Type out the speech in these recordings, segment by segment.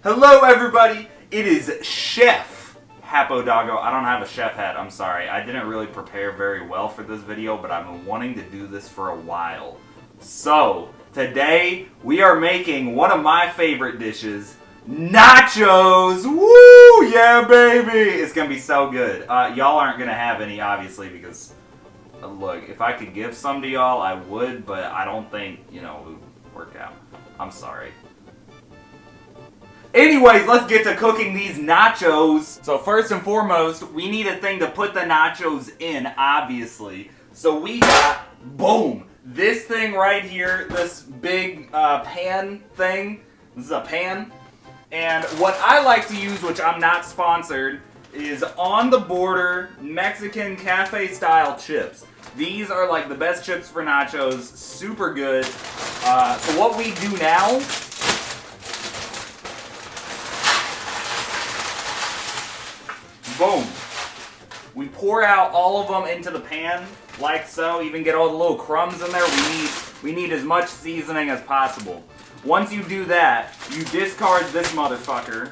Hello everybody, it is Chef Doggo. I don't have a chef hat, I'm sorry. I didn't really prepare very well for this video, but I've been wanting to do this for a while. So, today we are making one of my favorite dishes, Nachos! Woo! Yeah, baby! It's gonna be so good. Y'all aren't gonna have any, obviously, because, look, if I could give some to y'all, I would, but I don't think, it would work out. I'm sorry. Anyways, let's get to cooking these nachos. So first and foremost, we need a thing to put the nachos in, obviously. So we got, boom, this thing right here, this big pan thing. This is a pan. And what I like to use, which I'm not sponsored, is On the Border Mexican cafe style chips. These are like the best chips for nachos, super good. So what we do now, boom. We pour out all of them into the pan, like so. Even get all the little crumbs in there. We need as much seasoning as possible. Once you do that, you discard this motherfucker.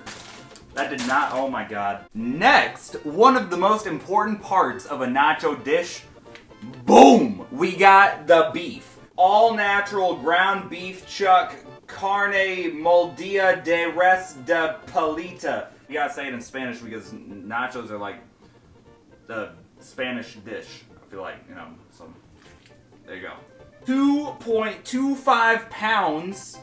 That did not, oh my god. Next, one of the most important parts of a nacho dish, boom! We got the beef. All natural ground beef chuck, carne moldilla de res de palita. You gotta say it in Spanish because nachos are like the Spanish dish. I feel like, so there you go. 2.25 pounds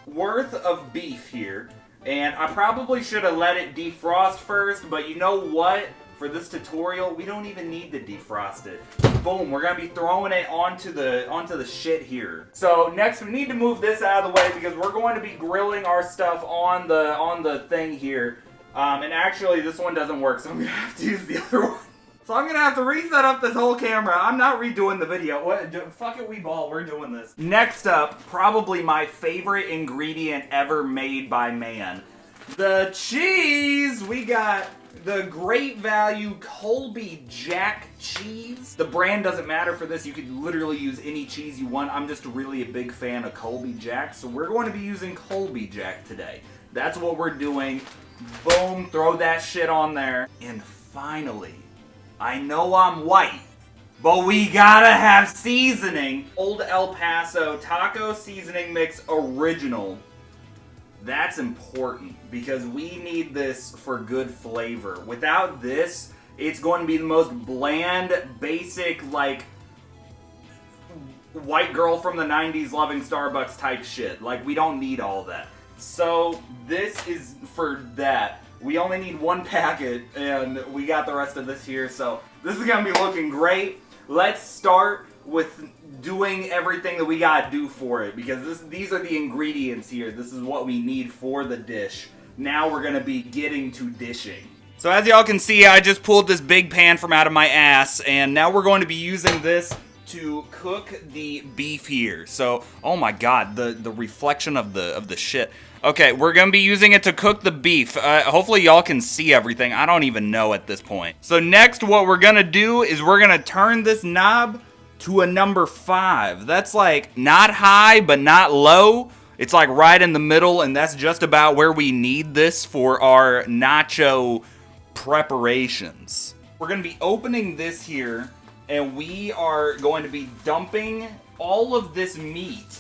worth of beef here. And I probably should have let it defrost first, but you know what? For this tutorial, we don't even need to defrost it. Boom, we're gonna be throwing it onto the shit here. So next we need to move this out of the way because we're going to be grilling our stuff on the thing here. And actually this one doesn't work, so I'm gonna have to use the other one. So I'm gonna have to reset up this whole camera. I'm not redoing the video. Fuck it, we ball. We're doing this. Next up, probably my favorite ingredient ever made by man. The cheese! We got the Great Value Colby Jack cheese. The brand doesn't matter for this. You could literally use any cheese you want. I'm just really a big fan of Colby Jack, so we're going to be using Colby Jack today. That's what we're doing. Boom, throw that shit on there. And finally, I know I'm white, but we gotta have seasoning. Old El Paso Taco Seasoning Mix Original. That's important because we need this for good flavor. Without this, it's going to be the most bland, basic, like, white girl from the 90s loving Starbucks type shit. Like, we don't need all that. So, this is for that. We only need one packet, and we got the rest of this here, so this is going to be looking great. Let's start with doing everything that we got to do for it, because these are the ingredients here. This is what we need for the dish. Now we're going to be getting to dishing. So as y'all can see, I just pulled this big pan from out of my ass, and now we're going to be using this to cook the beef here. So, oh my god, the reflection of the shit. Okay, we're gonna be using it to cook the beef. Hopefully y'all can see everything. I don't even know at this point. So next, what we're gonna do is we're gonna turn this knob to a number 5. That's like not high, but not low. It's like right in the middle, and that's just about where we need this for our nacho preparations. We're gonna be opening this here, and we are going to be dumping all of this meat,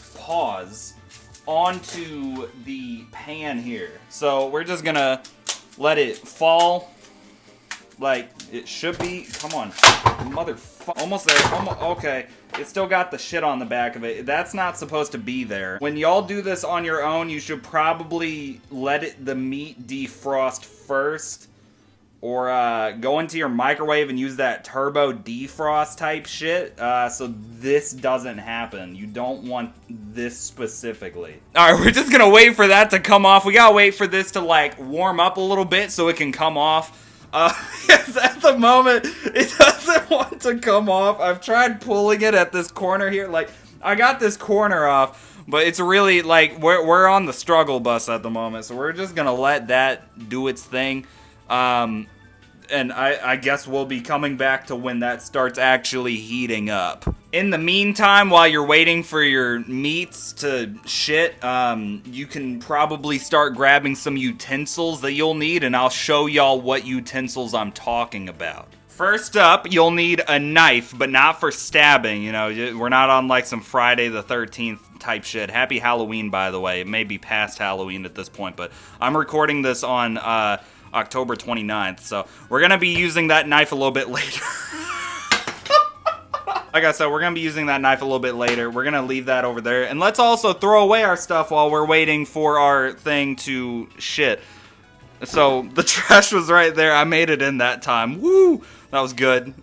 onto the pan here. So we're just gonna let it fall like it should be. Come on, motherfucker. Almost there. Almost, okay. It still got the shit on the back of it. That's not supposed to be there. When y'all do this on your own, you should probably let the meat defrost first. Or go into your microwave and use that turbo defrost type shit, so this doesn't happen. You don't want this specifically. Alright, we're just gonna wait for that to come off. We gotta wait for this to, like, warm up a little bit so it can come off. Because at the moment, it doesn't want to come off. I've tried pulling it at this corner here. Like, I got this corner off, but it's really, like, we're on the struggle bus at the moment, so we're just gonna let that do its thing. And I guess we'll be coming back to when that starts actually heating up. In the meantime, while you're waiting for your meats to shit, you can probably start grabbing some utensils that you'll need, and I'll show y'all what utensils I'm talking about. First up, you'll need a knife, but not for stabbing. You know, we're not on like some Friday the 13th type shit. Happy Halloween, by the way. It may be past Halloween at this point, but I'm recording this on October 29th, so we're gonna be using that knife a little bit later. Like I said, we're gonna be using that knife a little bit later. We're gonna leave that over there, and let's also throw away our stuff while we're waiting for our thing to shit. So the trash was right there. I made it in that time. Woo! That was good.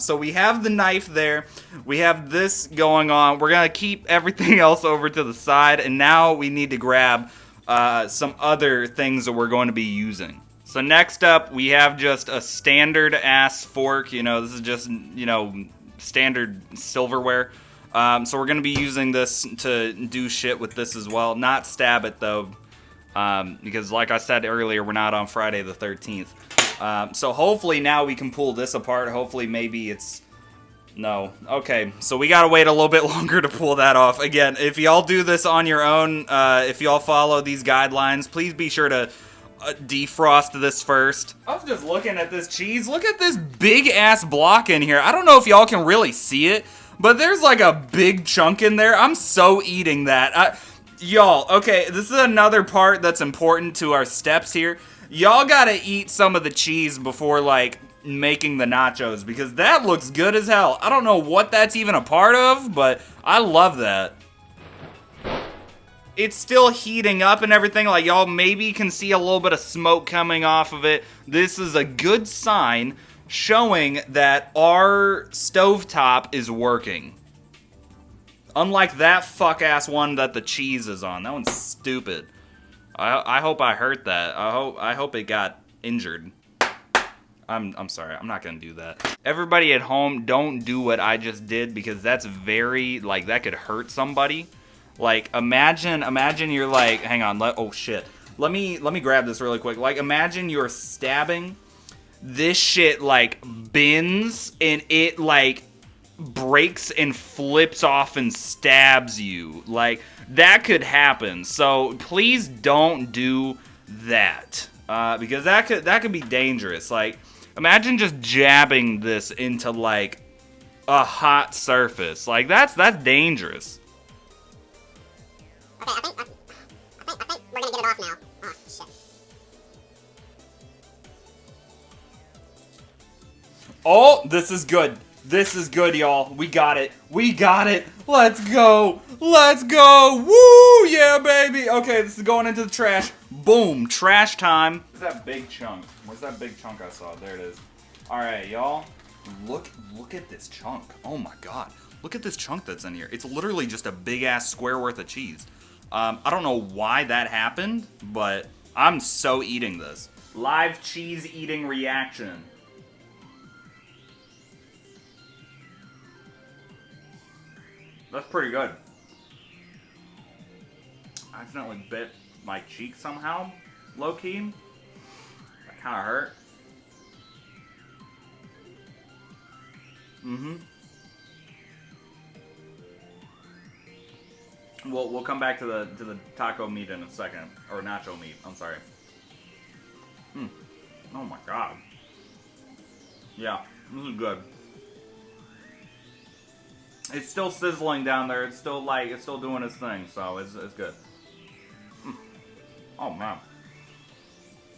So we have the knife there. We have this going on. We're gonna keep everything else over to the side, and now we need to grab some other things that we're going to be using. So next up, we have just a standard ass fork. You know, this is just, you know, standard silverware. So we're going to be using this to do shit with this as well. Not stab it, though, because like I said earlier, we're not on Friday the 13th. So hopefully now we can pull this apart. Hopefully maybe it's... No. Okay, so we gotta wait a little bit longer to pull that off. Again, if y'all do this on your own, if y'all follow these guidelines, please be sure to defrost this first. I was just looking at this cheese. Look at this big ass block in here. I don't know if y'all can really see it, but there's like a big chunk in there. I'm so eating that. Y'all, okay, this is another part that's important to our steps here. Y'all gotta eat some of the cheese before, like, making the nachos, because that looks good as hell. I don't know what that's even a part of, but I love that. It's still heating up and everything. Like, y'all maybe can see a little bit of smoke coming off of it. This is a good sign showing that our stovetop is working. Unlike that fuck-ass one that the cheese is on. That one's stupid. I hope I hurt that. I hope it got injured. I'm sorry. I'm not gonna do that. Everybody at home, don't do what I just did, because that's very, like, that could hurt somebody. Like, imagine you're like, hang on, oh shit. Let me grab this really quick. Like, imagine you're stabbing. This shit, like, bends, and it, like, breaks and flips off and stabs you. Like, that could happen. So, please don't do that. Because that could be dangerous. Like, imagine just jabbing this into, like, a hot surface. Like, that's dangerous. Okay, I think we're gonna get it off now. Oh, shit. Oh, this is good. This is good, y'all. We got it. We got it. Let's go. Let's go. Woo, yeah, baby. Okay, this is going into the trash. Boom, trash time. Where's that big chunk? Where's that big chunk I saw? There it is. All right, y'all. Look at this chunk. Oh, my God. Look at this chunk that's in here. It's literally just a big-ass square worth of cheese. I don't know why that happened, but I'm so eating this. Live cheese eating reaction. That's pretty good. I accidentally bit my cheek somehow, low-key. That kind of hurt. Mm-hmm. We'll come back to the taco meat in a second, or nacho meat. I'm sorry. Oh my God. Yeah, this is good. It's still sizzling down there. It's still doing its thing. So it's good. Oh man.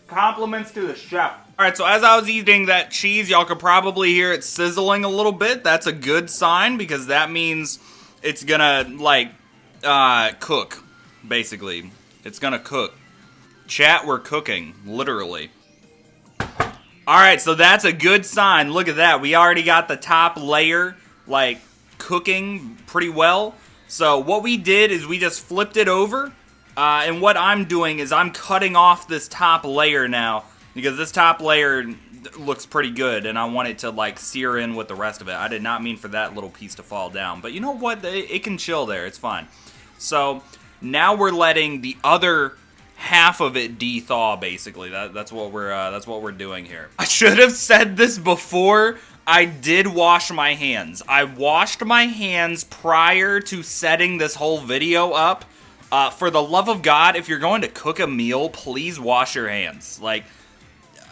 Compliments to the chef. Alright, so as I was eating that cheese, y'all could probably hear it sizzling a little bit. That's a good sign, because that means it's gonna, like, cook, basically. It's gonna cook. Chat, we're cooking, literally. Alright, so that's a good sign. Look at that. We already got the top layer, like, cooking pretty well. So what we did is we just flipped it over. And what I'm doing is I'm cutting off this top layer now, because this top layer looks pretty good, and I want it to, like, sear in with the rest of it. I did not mean for that little piece to fall down, but you know what? It can chill there. It's fine. So now we're letting the other half of it de-thaw, basically. That's what we're doing here. I should have said this before. I did wash my hands. I washed my hands prior to setting this whole video up. For the love of God, if you're going to cook a meal, please wash your hands. Like,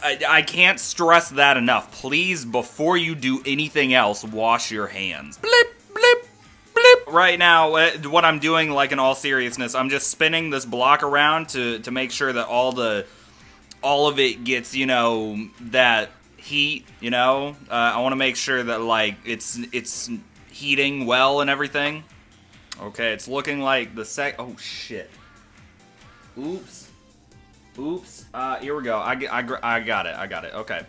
I can't stress that enough. Please, before you do anything else, wash your hands. Blip, blip, blip. Right now, what I'm doing, like in all seriousness, I'm just spinning this block around to make sure that all of it gets, you know, that heat, you know? I want to make sure that, like, it's heating well and everything. Okay, it's looking like oh, shit. Oops. Here we go. I got it. Okay.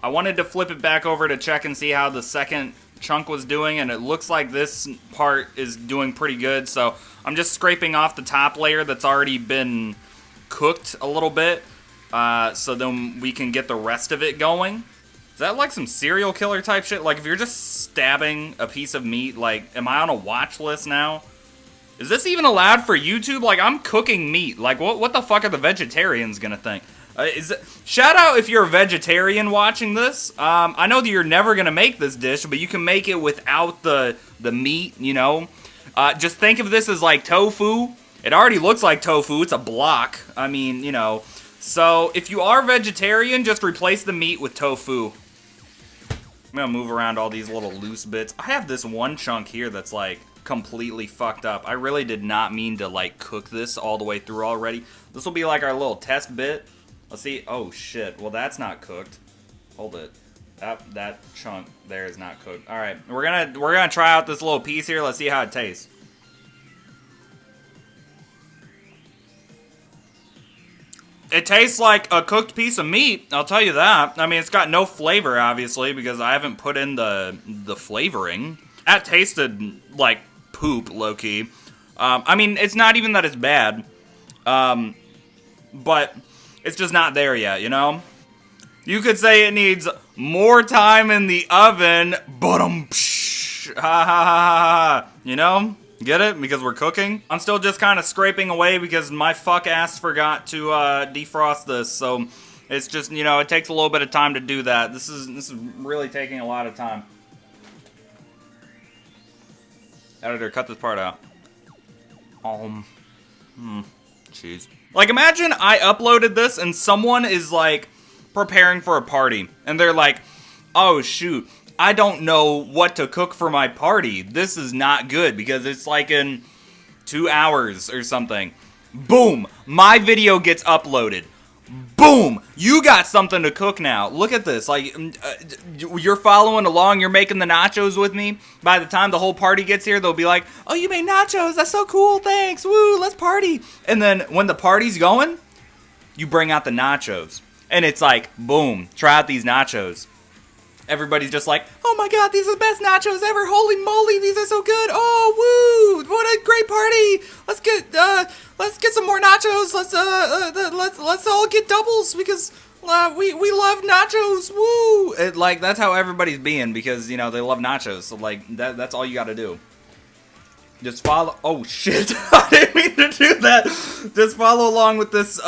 I wanted to flip it back over to check and see how the second chunk was doing, and it looks like this part is doing pretty good, so I'm just scraping off the top layer that's already been cooked a little bit, so then we can get the rest of it going. Is that like some serial killer type shit? Like, if you're just stabbing a piece of meat, like, am I on a watch list now? Is this even allowed for YouTube? Like, I'm cooking meat. Like, what the fuck are the vegetarians gonna think? Shout out if you're a vegetarian watching this. I know that you're never gonna make this dish, but you can make it without the meat, you know? Just think of this as like tofu. It already looks like tofu. It's a block. I mean, you know. So, if you are vegetarian, just replace the meat with tofu. I'm gonna move around all these little loose bits. I have this one chunk here that's like completely fucked up. I really did not mean to like cook this all the way through already. This will be like our little test bit. Let's see. Oh shit. Well, that's not cooked. Hold it. That chunk there is not cooked. All right, we're gonna try out this little piece here. Let's see how it tastes. It tastes like a cooked piece of meat, I'll tell you that. I mean, it's got no flavor, obviously, because I haven't put in the flavoring. That tasted like poop, low-key. I mean, it's not even that it's bad, but it's just not there yet, you know? You could say it needs more time in the oven, but ha ha ha ha, you know? Get it? Because we're cooking. I'm still just kind of scraping away because my fuck ass forgot to defrost this, so it's just, you know, it takes a little bit of time to do that. This is really taking a lot of time. Editor, cut this part out. Jeez. Like, imagine I uploaded this and someone is, like, preparing for a party. And they're like, oh, shoot, I don't know what to cook for my party. This is not good because it's, like, in 2 hours or something. Boom! My video gets uploaded. Boom! You got something to cook now. Look at this. Like, you're following along. You're making the nachos with me. By the time the whole party gets here, they'll be like, oh, you made nachos. That's so cool. Thanks. Woo, let's party. And then when the party's going, you bring out the nachos. And it's like, boom, try out these nachos. Everybody's just like, oh my god, these are the best nachos ever. Holy moly, these are so good. Oh, woo, what a great party. Let's get some more nachos. Let's all get doubles because we love nachos. Woo. Like, that's how everybody's being because, you know, they love nachos. So, like, that's all you got to do. Just follow. Oh shit! I didn't mean to do that. Just follow along with this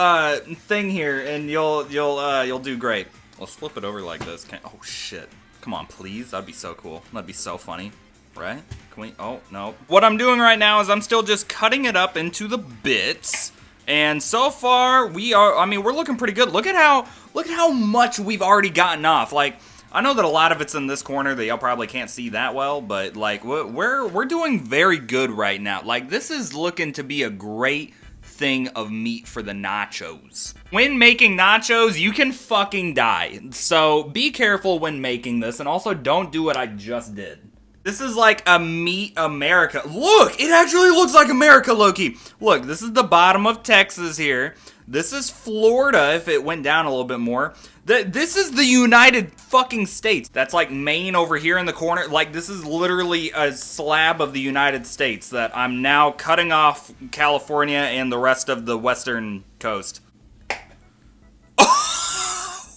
thing here, and you'll do great. Let's flip it over like this. Oh shit! Come on, please. That'd be so cool. That'd be so funny, right? Can we? Oh no. What I'm doing right now is I'm still just cutting it up into the bits, and so far we are. I mean, we're looking pretty good. Look at how much we've already gotten off. Like, I know that a lot of it's in this corner that y'all probably can't see that well, but like we're doing very good right now. Like, this is looking to be a great thing of meat for the nachos. When making nachos, you can fucking die. So be careful when making this, and also don't do what I just did. This is like a Meat America. Look, it actually looks like America, Loki. Look, this is the bottom of Texas here. This is Florida if it went down a little bit more. This is the United fucking States. That's like Maine over here in the corner. Like, this is literally a slab of the United States that I'm now cutting off California and the rest of the western coast.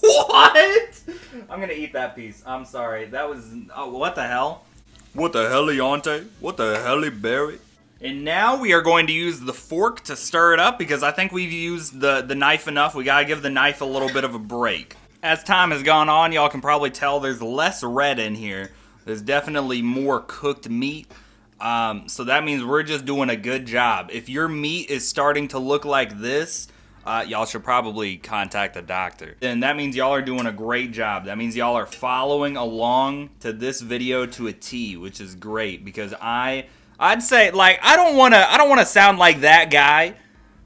What? I'm gonna eat that piece. I'm sorry. That was... Oh, what the hell? What the hell, Leonte? What the hell, Barry? And now we are going to use the fork to stir it up because I think we've used the knife enough. We gotta give the knife a little bit of a break. As time has gone on, y'all can probably tell there's less red in here. There's definitely more cooked meat. So that means we're just doing a good job. If your meat is starting to look like this, y'all should probably contact a doctor. And that means y'all are doing a great job. That means y'all are following along to this video to a T, which is great because I'd say, like, I don't wanna sound like that guy,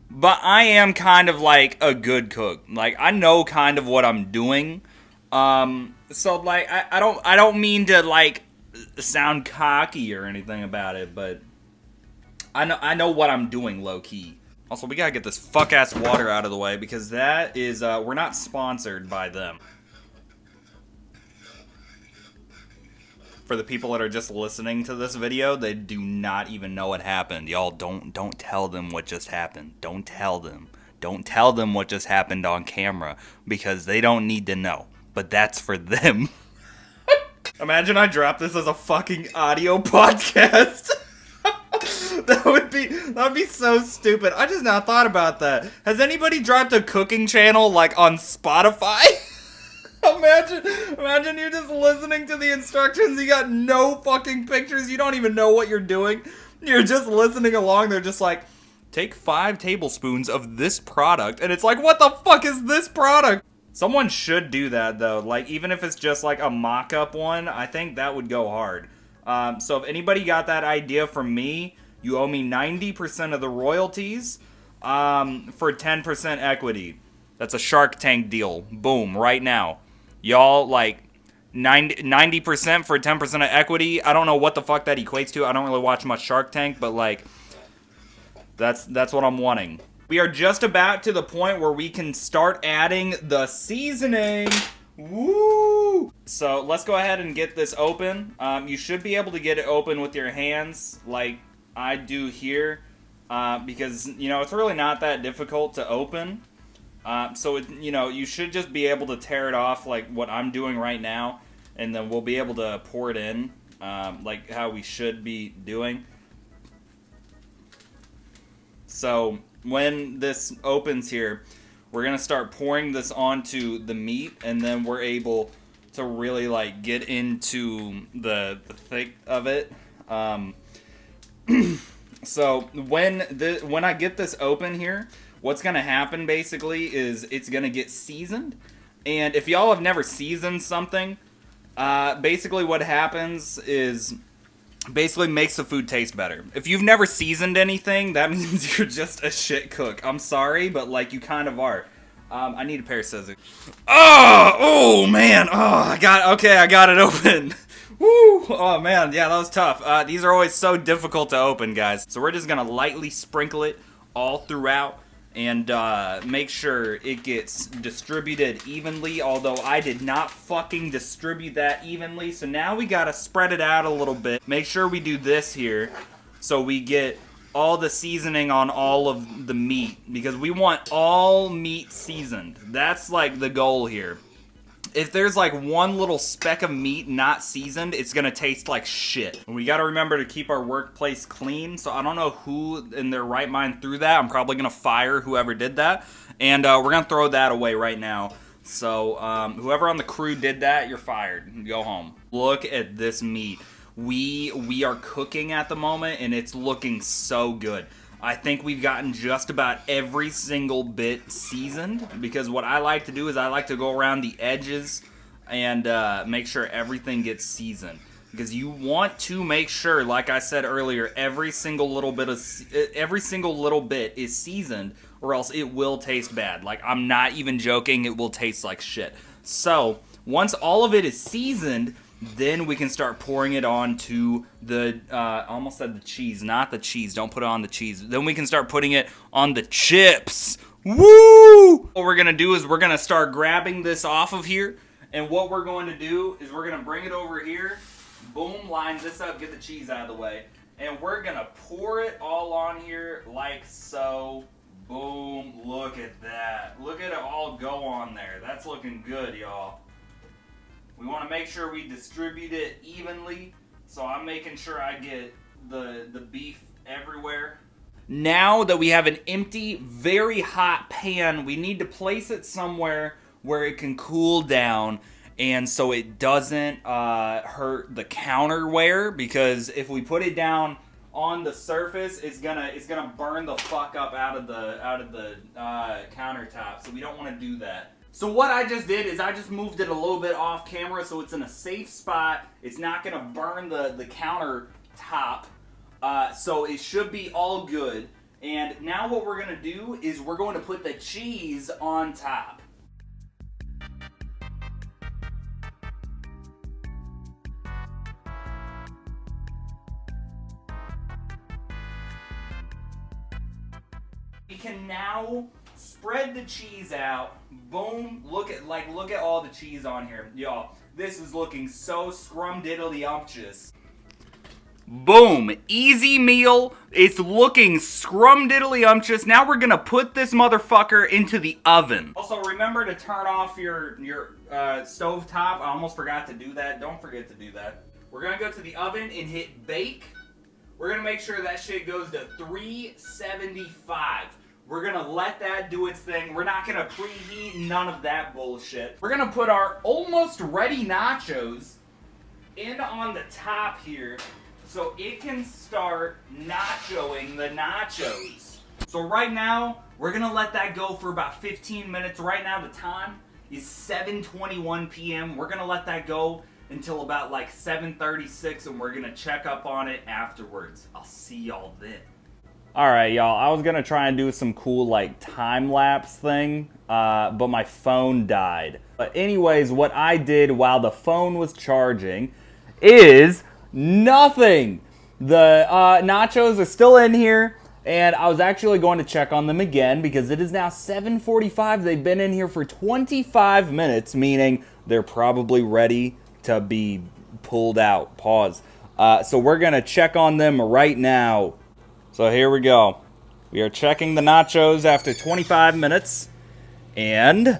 but I am kind of like a good cook. Like, I know kind of what I'm doing. So like I don't mean to like sound cocky or anything about it, but I know what I'm doing low key. Also, we gotta get this fuck ass water out of the way because that is we're not sponsored by them. For the people that are just listening to this video, they do not even know what happened. Y'all don't tell them what just happened. Don't tell them. Don't tell them what just happened on camera because they don't need to know. But that's for them. Imagine I drop this as a fucking audio podcast. That would be so stupid. I just now thought about that. Has anybody dropped a cooking channel like on Spotify? Imagine you're just listening to the instructions, you got no fucking pictures, you don't even know what you're doing. You're just listening along, they're just like, take 5 tablespoons of this product, and it's like, what the fuck is this product? Someone should do that though, like even if it's just like a mock-up one, I think that would go hard. So if anybody got that idea from me, you owe me 90% of the royalties for 10% equity. That's a Shark Tank deal. Boom, right now. Y'all, like, 90% for 10% of equity. I don't know what the fuck that equates to. I don't really watch much Shark Tank, but, like, that's what I'm wanting. We are just about to the point where we can start adding the seasoning. Woo! So, let's go ahead and get this open. You should be able to get it open with your hands, like I do here, because, you know, it's really not that difficult to open. So, you know, you should just be able to tear it off like what I'm doing right now, and then we'll be able to pour it in like how we should be doing. So, when this opens here, we're going to start pouring this onto the meat, and then we're able to really, like, get into the thick of it. So, when I get this open here, what's going to happen, basically, is it's going to get seasoned. And if y'all have never seasoned something, basically what happens is basically makes the food taste better. If you've never seasoned anything, that means you're just a shit cook. I'm sorry, but, like, you kind of are. I need a pair of scissors. Oh, man. I got it open. Woo! Oh, man. Yeah, that was tough. These are always so difficult to open, guys. So we're just going to lightly sprinkle it all throughout and make sure it gets distributed evenly, although I did not fucking distribute that evenly. So now we got to spread it out a little bit. Make sure we do this here so we get all the seasoning on all of the meat, because we want all meat seasoned. That's like the goal here. If there's like one little speck of meat not seasoned, it's gonna taste like shit. We gotta remember to keep our workplace clean, so I don't know who in their right mind threw that. I'm probably gonna fire whoever did that, and we're gonna throw that away right now. So whoever on the crew did that, you're fired. Go home. Look at this meat. We are cooking at the moment, and it's looking so good. I think we've gotten just about every single bit seasoned, because what I like to do is I like to go around the edges and make sure everything gets seasoned. Because you want to make sure, like I said earlier, every single little bit is seasoned, or else it will taste bad. Like, I'm not even joking, it will taste like shit. So, once all of it is seasoned, then we can start pouring it onto the, I almost said the cheese, not the cheese, don't put it on the cheese. Then we can start putting it on the chips. Woo! What we're gonna do is we're gonna start grabbing this off of here, and what we're going to do is we're gonna bring it over here, boom, line this up, get the cheese out of the way, and we're gonna pour it all on here like so. Boom, look at that. Look at it all go on there. That's looking good, y'all. We want to make sure we distribute it evenly, so I'm making sure I get the beef everywhere. Now that we have an empty, very hot pan, we need to place it somewhere where it can cool down, and so it doesn't hurt the counterware, because if we put it down on the surface, it's gonna burn the fuck up out of the countertop. So we don't want to do that. So what I just did is I just moved it a little bit off camera, so it's in a safe spot. It's not gonna burn the countertop, so it should be all good. And now what we're gonna do is we're going to put the cheese on top. We can now spread the cheese out. Boom! Look at all the cheese on here, y'all. This is looking so scrumdiddly-umptious. Boom! Easy meal. It's looking scrumdiddly-umptious. Now we're gonna put this motherfucker into the oven. Also, remember to turn off your stove top. I almost forgot to do that. Don't forget to do that. We're gonna go to the oven and hit bake. We're gonna make sure that shit goes to 375. We're gonna let that do its thing. We're not gonna preheat, none of that bullshit. We're gonna put our almost ready nachos in on the top here so it can start nachoing the nachos. So right now, we're gonna let that go for about 15 minutes. Right now, the time is 7:21 p.m. We're gonna let that go until about like 7:36, and we're gonna check up on it afterwards. I'll see y'all then. Alright, y'all, I was gonna try and do some cool like time-lapse thing, but my phone died. But anyways, what I did while the phone was charging is nothing. The nachos are still in here, and I was actually going to check on them again because it is now 7:45. They've been in here for 25 minutes, meaning they're probably ready to be pulled out. Pause. So we're gonna check on them right now. So here we go. We are checking the nachos after 25 minutes, and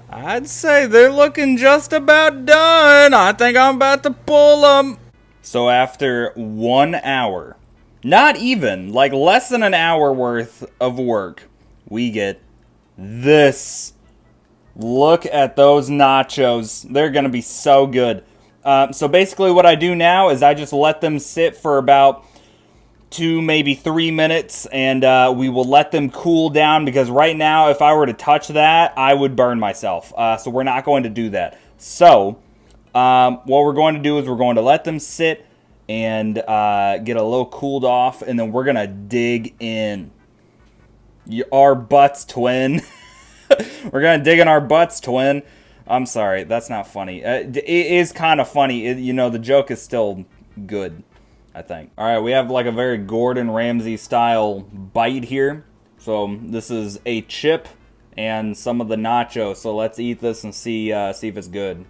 I'd say they're looking just about done. I think I'm about to pull them. So after 1 hour, not even, like less than an hour worth of work, we get this. Look at those nachos. They're gonna be so good. So basically what I do now is I just let them sit for about 2, maybe 3 minutes, and we will let them cool down, because right now if I were to touch that, I would burn myself. So we're not going to do that. So what we're going to do is we're going to let them sit and get a little cooled off, and then we're going to dig in. Our butts, twin. We're going to dig in our butts, twin. I'm sorry, that's not funny. It is kind of funny. You know, the joke is still good, I think. All right, we have like a very Gordon Ramsay style bite here. So this is a chip and some of the nachos. So let's eat this and see if it's good.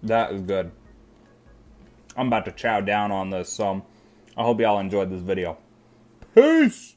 That is good. I'm about to chow down on this, so I hope y'all enjoyed this video. Peace!